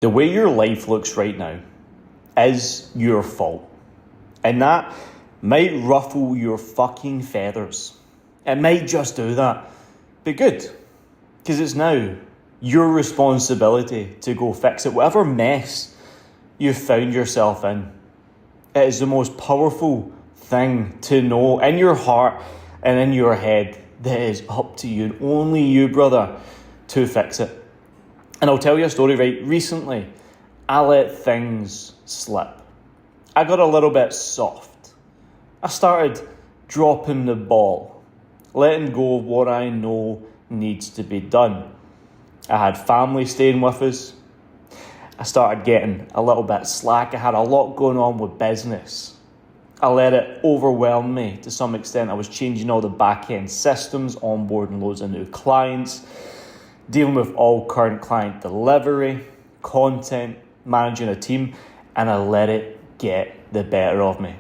The way your life looks right now is your fault. And that might ruffle your fucking feathers. It might just do that. But good. Because it's now your responsibility to go fix it. Whatever mess you've found yourself in, it is the most powerful thing to know in your heart and in your head that it is up to you, and only you, brother, to fix it. And I'll tell you a story, right? Recently, I let things slip. I got a little bit soft. I started dropping the ball, letting go of what I know needs to be done. I had family staying with us. I started getting a little bit slack. I had a lot going on with business. I let it overwhelm me to some extent. I was changing all the back-end systems, onboarding loads of new clients, dealing with all current client delivery, content, managing a team, and I let it get the better of me.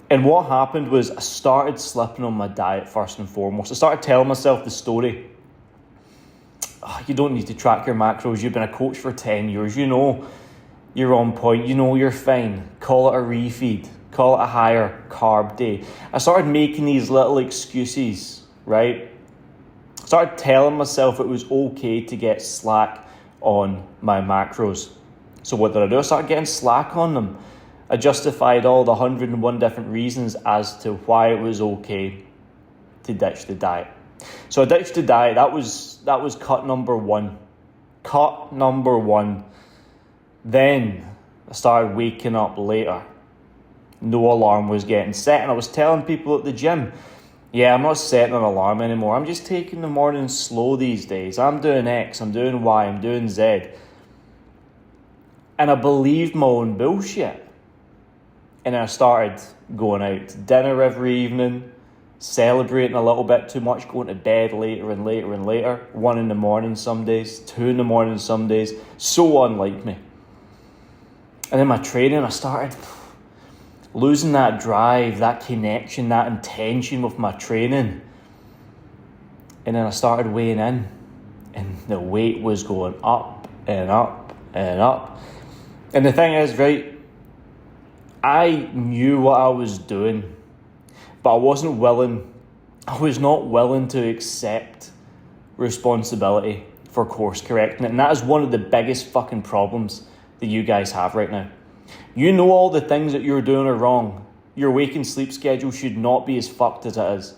And what happened was I started slipping on my diet first and foremost. I started telling myself the story. Oh, you don't need to track your macros. You've been a coach for 10 years. You know you're on point. You know you're fine. Call it a refeed. Call it a higher carb day. I started making these little excuses, right? I started telling myself it was okay to get slack on my macros. So what did I do? I started getting slack on them. I justified all the 101 different reasons as to why it was okay to ditch the diet. So I ditched the diet. That was cut number one. Cut number one. Then I started waking up later. No alarm was getting set, and I was telling people at the gym, yeah, I'm not setting an alarm anymore. I'm just taking the morning slow these days. I'm doing X, I'm doing Y, I'm doing Z. And I believed my own bullshit. And I started going out to dinner every evening, celebrating a little bit too much, going to bed later and later and later. 1 a.m. some days, 2 a.m. some days. So unlike me. And in my training, I started losing that drive, that connection, that intention with my training. And then I started weighing in, and the weight was going up and up and up. And the thing is, right, I knew what I was doing, but I was not willing to accept responsibility for course correcting it. And that is one of the biggest fucking problems that you guys have right now. You know all the things that you're doing are wrong. Your wake and sleep schedule should not be as fucked as it is.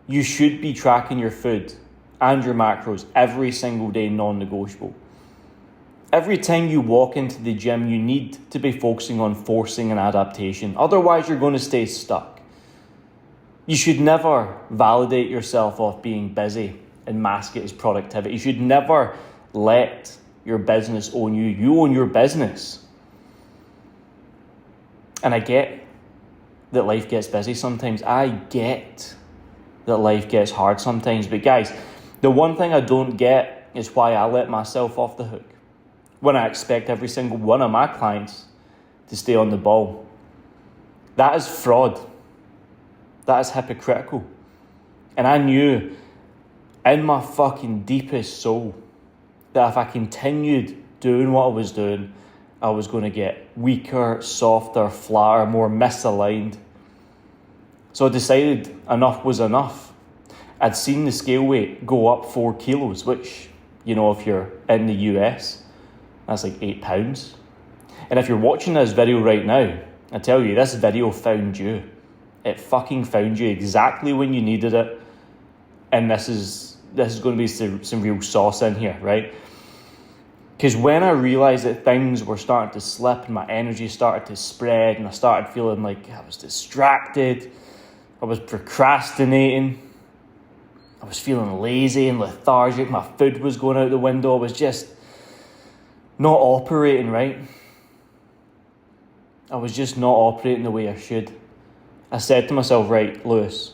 You should be tracking your food and your macros every single day, non-negotiable. Every time you walk into the gym, you need to be focusing on forcing an adaptation. Otherwise, you're going to stay stuck. You should never validate yourself off being busy and mask it as productivity. You should never let your business own you. You own your business. And I get that life gets busy sometimes. I get that life gets hard sometimes. But guys, the one thing I don't get is why I let myself off the hook when I expect every single one of my clients to stay on the ball. That is fraud. That is hypocritical. And I knew in my fucking deepest soul that if I continued doing what I was doing, I was going to get weaker, softer, flatter, more misaligned. So I decided enough was enough. I'd seen the scale weight go up 4 kilos, which, you know, if you're in the US, that's like 8 pounds. And if you're watching this video right now, I tell you, this video found you. It fucking found you exactly when you needed it. And this is going to be some real sauce in here, right? Because when I realised that things were starting to slip and my energy started to spread and I started feeling like I was distracted, I was procrastinating, I was feeling lazy and lethargic, my food was going out the window, I was just not operating right. I was just not operating the way I should. I said to myself, right, Lewis,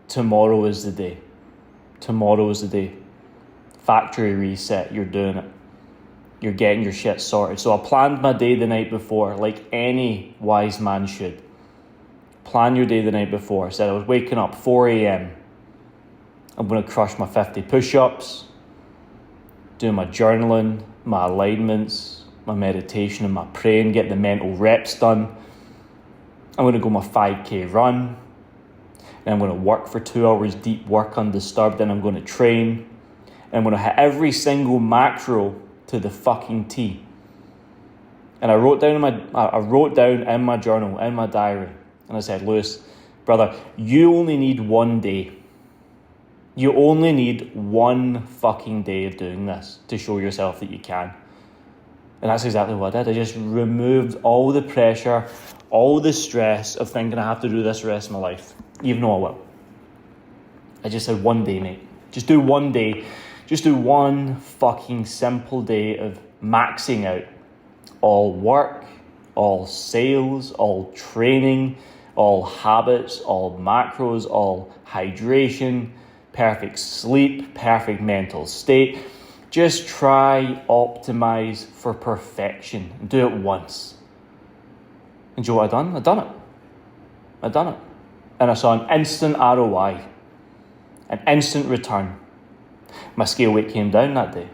tomorrow is the day. Tomorrow is the day. Factory reset, you're doing it. You're getting your shit sorted. So I planned my day the night before, like any wise man should. Plan your day the night before. I said I was waking up 4 a.m. I'm going to crush my 50 push-ups. doing my journaling, my alignments, my meditation and my praying, get the mental reps done. I'm going to go my 5K run. Then I'm going to work for 2 hours, deep work undisturbed. Then I'm going to train. And I'm going to hit every single macro to the fucking T. And I wrote down in my journal, in my diary, and I said, Lewis, brother, you only need 1 day. You only need 1 fucking day of doing this to show yourself that you can. And that's exactly what I did. I just removed all the pressure, all the stress of thinking I have to do this the rest of my life, even though I will. I just said 1 day, mate. Just do 1 day. Just do 1 fucking simple day of maxing out all work, all sales, all training, all habits, all macros, all hydration, perfect sleep, perfect mental state. Just try optimize for perfection. Do it once. And do you know what I done? I done it. And I saw an instant ROI, an instant return. My scale weight came down that day.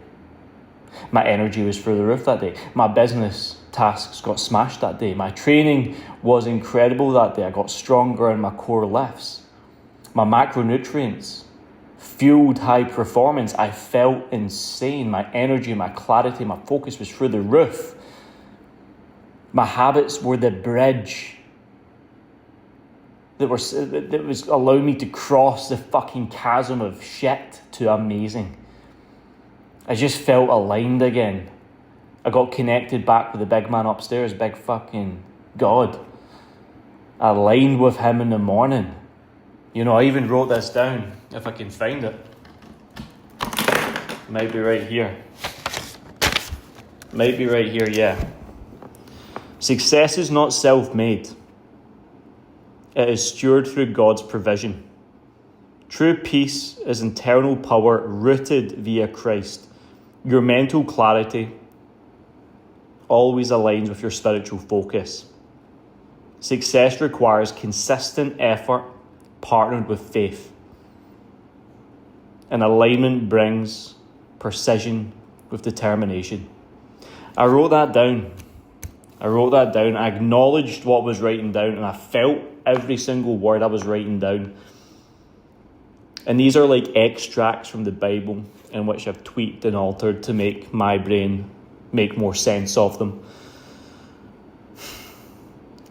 My energy was through the roof that day. My business tasks got smashed that day. My training was incredible that day. I got stronger in my core lifts. My macronutrients fueled high performance. I felt insane. My energy, my clarity, my focus was through the roof. My habits were the bridge that was allowing me to cross the fucking chasm of shit to amazing. I just felt aligned again. I got connected back with the big man upstairs, big fucking God. I aligned with him in the morning. You know, I even wrote this down, if I can find it. Might be right here. Yeah. Success is not self-made. It is stewarded through God's provision. True peace is internal power rooted via Christ. Your mental clarity always aligns with your spiritual focus. Success requires consistent effort partnered with faith. And alignment brings precision with determination. I wrote that down. I acknowledged what I was writing down, and I felt every single word I was writing down. And these are like extracts from the Bible in which I've tweaked and altered to make my brain make more sense of them.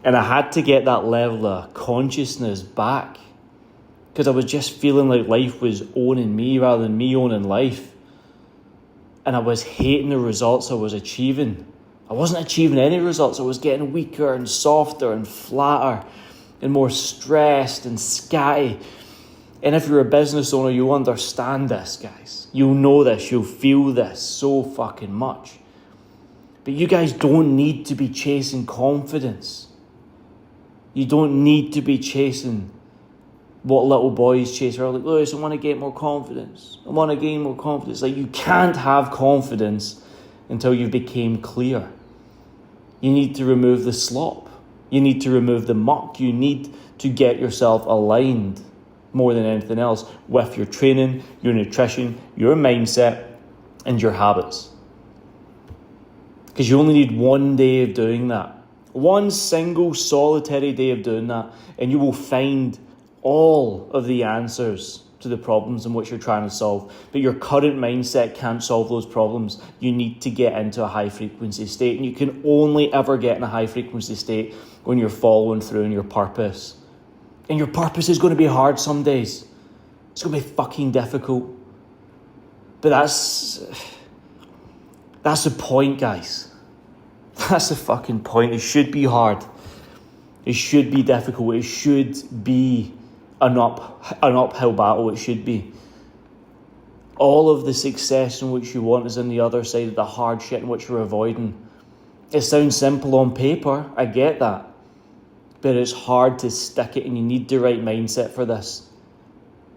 And I had to get that level of consciousness back, because I was just feeling like life was owning me rather than me owning life. And I was hating the results I was achieving. I wasn't achieving any results. I was getting weaker and softer and flatter and more stressed and scatty. And if you're a business owner, you'll understand this, guys. You'll know this. You'll feel this so fucking much. But you guys don't need to be chasing confidence. You don't need to be chasing what little boys chase. They're like, Lewis, I want to get more confidence. I want to gain more confidence. Like, you can't have confidence until you've become clear. You need to remove the slop. You need to remove the muck. You need to get yourself aligned more than anything else with your training, your nutrition, your mindset, and your habits. Because you only need 1 day of doing that. One single solitary day of doing that, and you will find all of the answers to the problems in which you're trying to solve. But your current mindset can't solve those problems. You need to get into a high frequency state, and you can only ever get in a high frequency state when you're following through in your purpose. And your purpose is going to be hard some days. It's going to be fucking difficult. But that's the point, guys. That's the fucking point. It should be hard. It should be difficult. It should be an uphill battle. It should be. All of the success in which you want is on the other side of the hard shit in which you're avoiding. It sounds simple on paper. I get that. But it's hard to stick it, and you need the right mindset for this.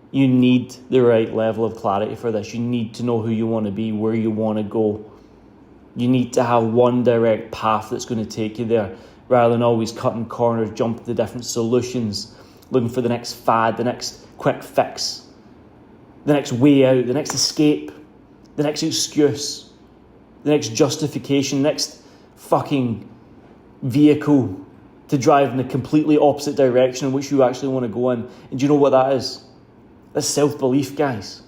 You need the right level of clarity for this. You need to know who you want to be, where you want to go. You need to have one direct path that's going to take you there, rather than always cutting corners, jumping to different solutions, looking for the next fad, the next quick fix, the next way out, the next escape. the next excuse, the next justification, the next fucking vehicle to drive in the completely opposite direction in which you actually want to go in. And do you know what that is? That's self-belief, guys.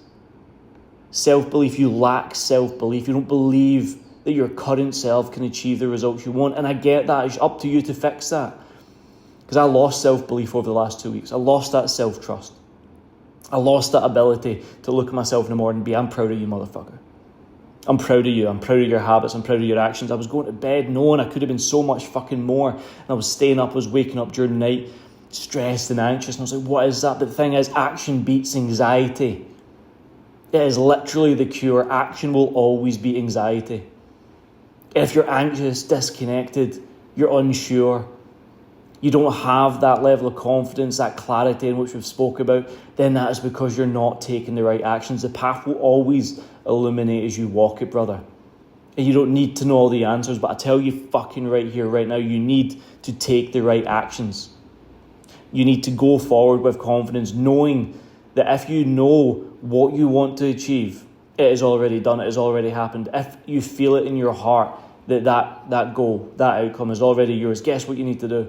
Self-belief. You lack self-belief. You don't believe that your current self can achieve the results you want. And I get that. It's up to you to fix that. Because I lost self-belief over the last 2 weeks. I lost that self-trust. I lost that ability to look at myself in the morning and be, I'm proud of you, motherfucker. I'm proud of you. I'm proud of your habits. I'm proud of your actions. I was going to bed knowing I could have been so much fucking more. And I was staying up, I was waking up during the night, stressed and anxious. And I was like, what is that? But the thing is, action beats anxiety. It is literally the cure. Action will always beat anxiety. If you're anxious, disconnected, you're unsure, you don't have that level of confidence, that clarity in which we've spoke about, then that is because you're not taking the right actions. The path will always illuminate as you walk it, brother. And you don't need to know all the answers, but I tell you fucking right here, right now, you need to take the right actions. You need to go forward with confidence, knowing that if you know what you want to achieve, it is already done, it has already happened. If you feel it in your heart that goal, that outcome is already yours, guess what you need to do?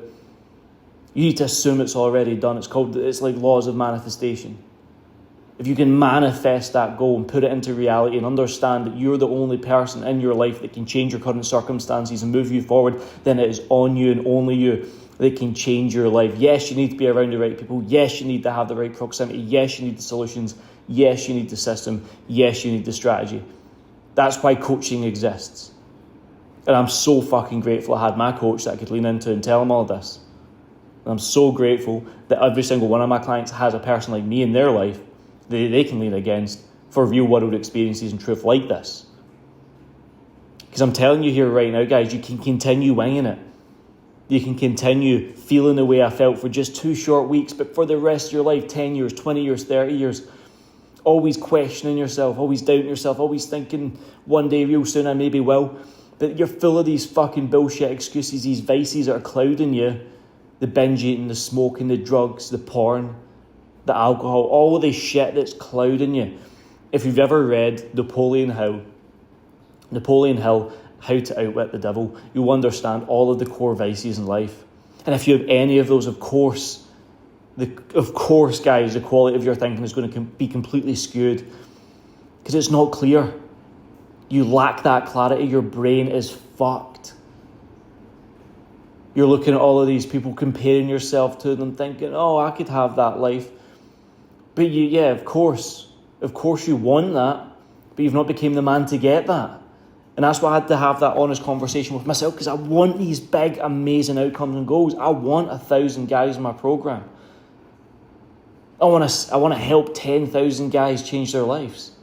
You need to assume it's already done. It's like laws of manifestation. If you can manifest that goal and put it into reality and understand that you're the only person in your life that can change your current circumstances and move you forward, then it is on you and only you that can change your life. Yes, you need to be around the right people. Yes, you need to have the right proximity. Yes, you need the solutions. Yes, you need the system. Yes, you need the strategy. That's why coaching exists. And I'm so fucking grateful I had my coach that I could lean into and tell him all this. And I'm so grateful that every single one of my clients has a person like me in their life that they can lean against for real world experiences and truth like this. Because I'm telling you here right now, guys, you can continue winging it. You can continue feeling the way I felt for just 2 short weeks, but for the rest of your life, 10 years, 20 years, 30 years, always questioning yourself, always doubting yourself, always thinking one day real soon I maybe will. But you're full of these fucking bullshit excuses, these vices that are clouding you. The binge eating, the smoking, the drugs, the porn, the alcohol, all of this shit that's clouding you. If you've ever read Napoleon Hill, How to Outwit the Devil, you'll understand all of the core vices in life. And if you have any of those, of course, guys, the quality of your thinking is going to be completely skewed because it's not clear. You lack that clarity. Your brain is fucked. You're looking at all of these people, comparing yourself to them, thinking, oh, I could have that life. But of course you want that, but you've not become the man to get that. And that's why I had to have that honest conversation with myself, because I want these big, amazing outcomes and goals. I want 1,000 guys in my program. I want to help 10,000 guys change their lives.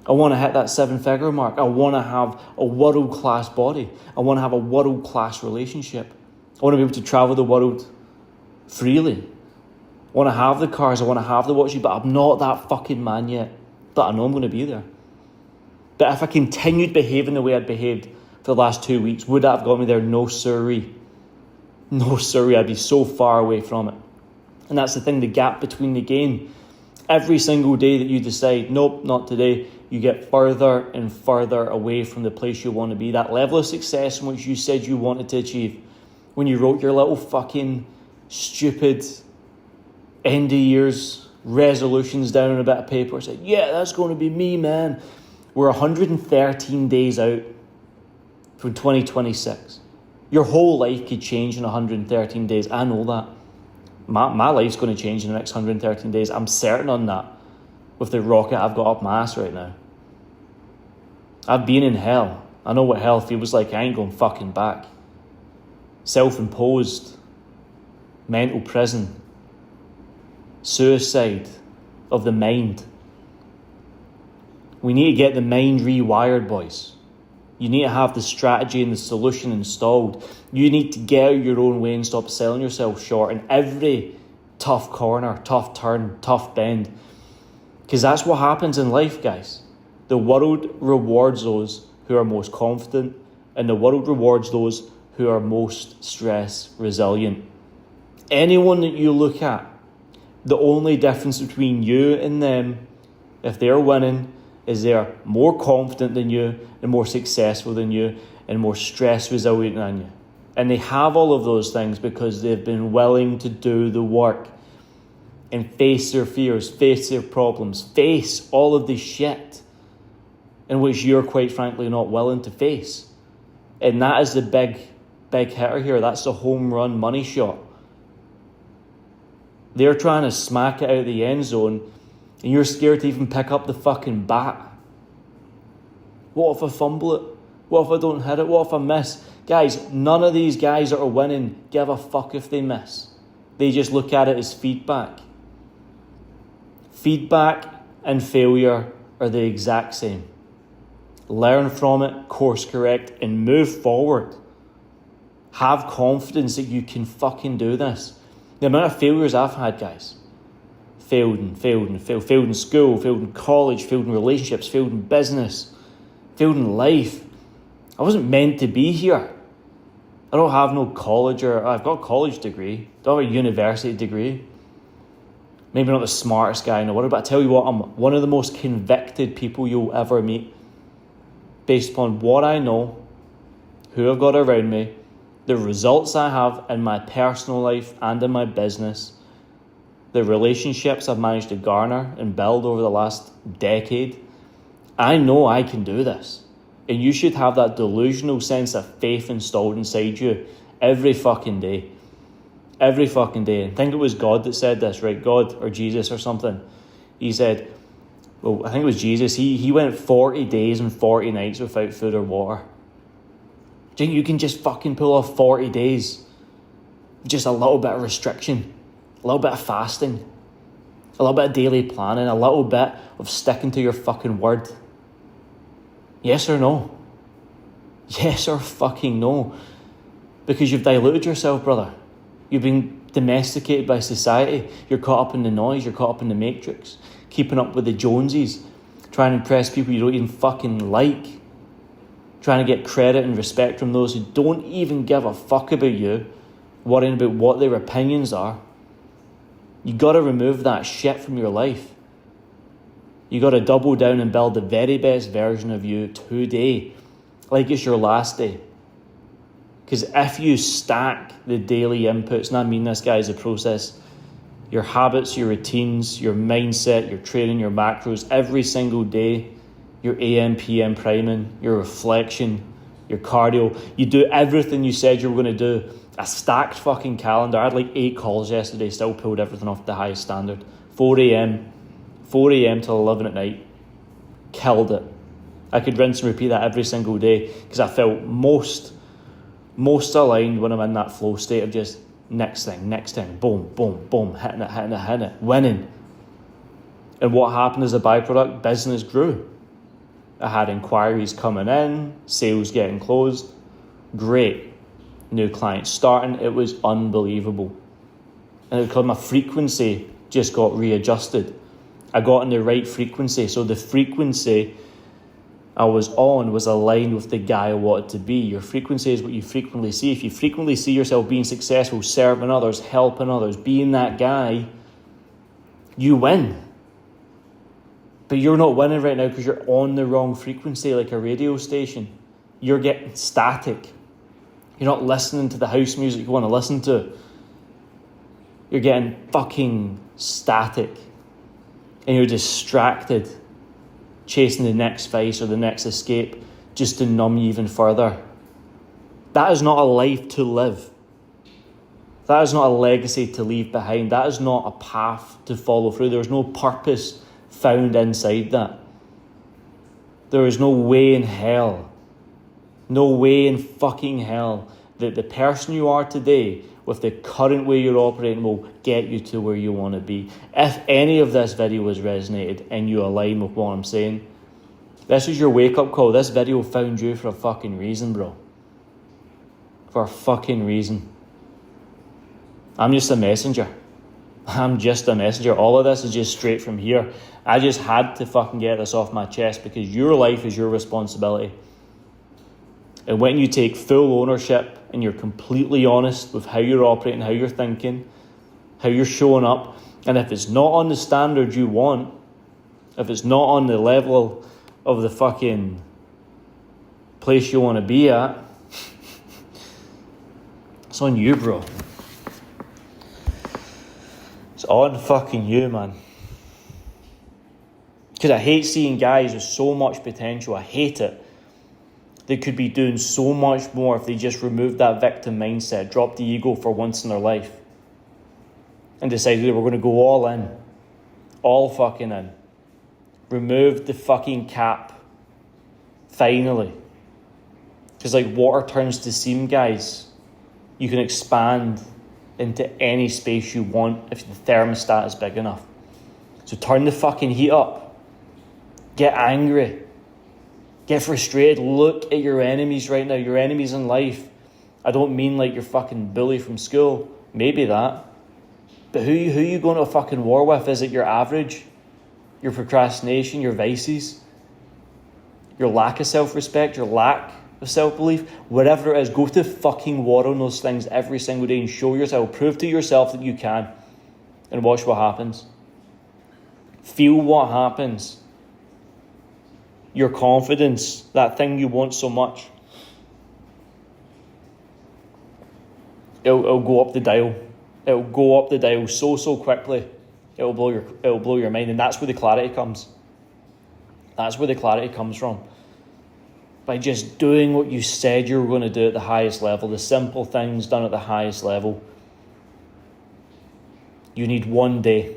I want to hit that 7-figure mark. I want to have a world-class body. I want to have a world-class relationship. I want to be able to travel the world freely. I want to have the cars. I want to have the watches, but I'm not that fucking man yet. But I know I'm going to be there. But if I continued behaving the way I'd behaved for the last 2 weeks, would that have got me there? No siree. No siree. I'd be so far away from it. And that's the thing, the gap between the gain. Every single day that you decide, nope, not today, you get further and further away from the place you want to be. That level of success in which you said you wanted to achieve. When you wrote your little fucking stupid end of year's resolutions down on a bit of paper, said, yeah, that's going to be me, man. We're 113 days out from 2026. Your whole life could change in 113 days. I know that. My life's going to change in the next 113 days. I'm certain on that. With the rocket I've got up my ass right now. I've been in hell. I know what hell feels like. I ain't going fucking back. Self-imposed. Mental prison. Suicide of the mind. We need to get the mind rewired, boys. You need to have the strategy and the solution installed. You need to get out your own way and stop selling yourself short in every tough corner, tough turn, tough bend. Because that's what happens in life, guys. The world rewards those who are most confident, and the world rewards those who are most stress resilient. Anyone that you look at, the only difference between you and them, if they're winning, is they're more confident than you and more successful than you and more stress resilient than you. And they have all of those things because they've been willing to do the work and face their fears, face their problems, face all of the shit in which you're quite frankly not willing to face. And that is the big hitter here. That's the home run money shot. They're trying to smack it out of the end zone and you're scared to even pick up the fucking bat. What if I fumble it? What if I don't hit it? What if I miss? Guys, none of these guys that are winning give a fuck if they miss. They just look at it as feedback. Feedback and failure are the exact same. Learn from it, course correct, and move forward. Have confidence that you can fucking do this. The amount of failures I've had, guys. Failed in school, failed in college, failed in relationships, failed in business, failed in life. I wasn't meant to be here. I don't have no college, or I've got a college degree. Don't have a university degree. Maybe not the smartest guy in the world, but I tell you what, I'm one of the most convicted people you'll ever meet. Based upon what I know, who I've got around me, the results I have in my personal life and in my business, the relationships I've managed to garner and build over the last decade, I know I can do this. And you should have that delusional sense of faith installed inside you every fucking day. Every fucking day. And I think it was God that said this, right? God or Jesus or something. He said, well, I think it was Jesus. He went 40 days and 40 nights without food or water. Do you think you can just fucking pull off 40 days? Just a little bit of restriction. A little bit of fasting. A little bit of daily planning. A little bit of sticking to your fucking word. Yes or no? Yes or fucking no. Because you've diluted yourself, brother. You've been domesticated by society. You're caught up in the noise. You're caught up in the matrix. Keeping up with the Joneses. Trying to impress people you don't even fucking like. Trying to get credit and respect from those who don't even give a fuck about you. Worrying about what their opinions are. You got to remove that shit from your life. You got to double down and build the very best version of you today. Like it's your last day. Because if you stack the daily inputs, and I mean this, guys, the process, your habits, your routines, your mindset, your training, your macros, every single day, your AM, PM priming, your reflection, your cardio, you do everything you said you were going to do. A stacked fucking calendar. I had like 8 calls yesterday, still pulled everything off the highest standard. 4 a.m. till 11 at night. Killed it. I could rinse and repeat that every single day because I felt most aligned when I'm in that flow state of just next thing, boom, boom, boom, hitting it, winning. And what happened as a byproduct? Business grew. I had inquiries coming in, sales getting closed. Great. New clients starting. It was unbelievable. And because my frequency just got readjusted. I got in the right frequency. So the frequency I was on was aligned with the guy I wanted to be. Your frequency is what you frequently see. If you frequently see yourself being successful, serving others, helping others, being that guy, you win. But you're not winning right now because you're on the wrong frequency like a radio station. You're getting static. You're not listening to the house music you want to listen to. You're getting fucking static. And you're distracted, chasing the next vice or the next escape just to numb you even further. That is not a life to live. That is not a legacy to leave behind. That is not a path to follow through. There is no purpose found inside that. There is no way in hell, no way in fucking hell that the person you are today with the current way you're operating will get you to where you want to be. If any of this video has resonated and you align with what I'm saying, this is your wake-up call. This video found you for a fucking reason, bro. For a fucking reason. I'm just a messenger. I'm just a messenger. All of this is just straight from here. I just had to fucking get this off my chest because your life is your responsibility. And when you take full ownership and you're completely honest with how you're operating, how you're thinking, how you're showing up, and if it's not on the standard you want, if it's not on the level of the fucking place you want to be at, it's on you, bro. It's on fucking you, man. Because I hate seeing guys with so much potential. I hate it. They could be doing so much more if they just removed that victim mindset, dropped the ego for once in their life, and decided we're going to go all in. All fucking in. Remove the fucking cap. Finally. Because like water turns to steam, guys. You can expand into any space you want if the thermostat is big enough. So turn the fucking heat up. Get angry. Get frustrated. Look at your enemies right now. Your enemies in life. I don't mean like your fucking bully from school. Maybe that. But who you going to a fucking war with? Is it your average? Your procrastination? Your vices? Your lack of self-respect? Your lack of self-belief? Whatever it is, go to fucking war on those things every single day and show yourself. Prove to yourself that you can. And watch what happens. Feel what happens. Your confidence, that thing you want so much. It'll go up the dial. It'll go up the dial so quickly. It'll blow your mind, and that's where the clarity comes. That's where the clarity comes from. By just doing what you said you were going to do at the highest level, the simple things done at the highest level. You need one day.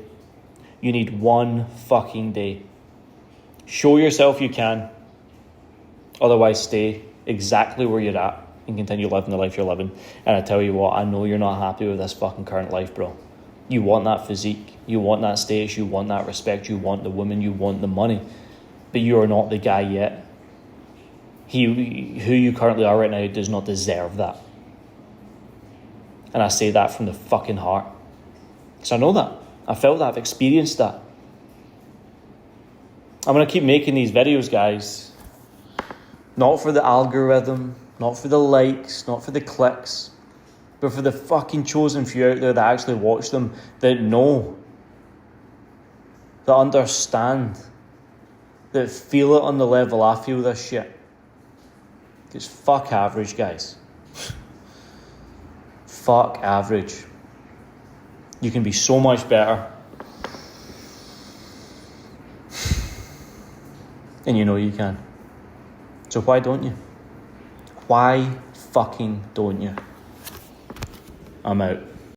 You need one fucking day. Show yourself you can. Otherwise, stay exactly where you're at and continue living the life you're living. And I tell you what, I know you're not happy with this fucking current life, bro. You want that physique. You want that status. You want that respect. You want the woman. You want the money. But you are not the guy yet. Who you currently are right now does not deserve that. And I say that from the fucking heart. Because I know that. I felt that. I've experienced that. I'm going to keep making these videos, guys. Not for the algorithm, not for the likes, not for the clicks, but for the fucking chosen few out there that actually watch them, that know, that understand, that feel it on the level I feel this shit. Because fuck average, guys. Fuck average. You can be so much better. And you know you can. So why don't you? Why fucking don't you? I'm out.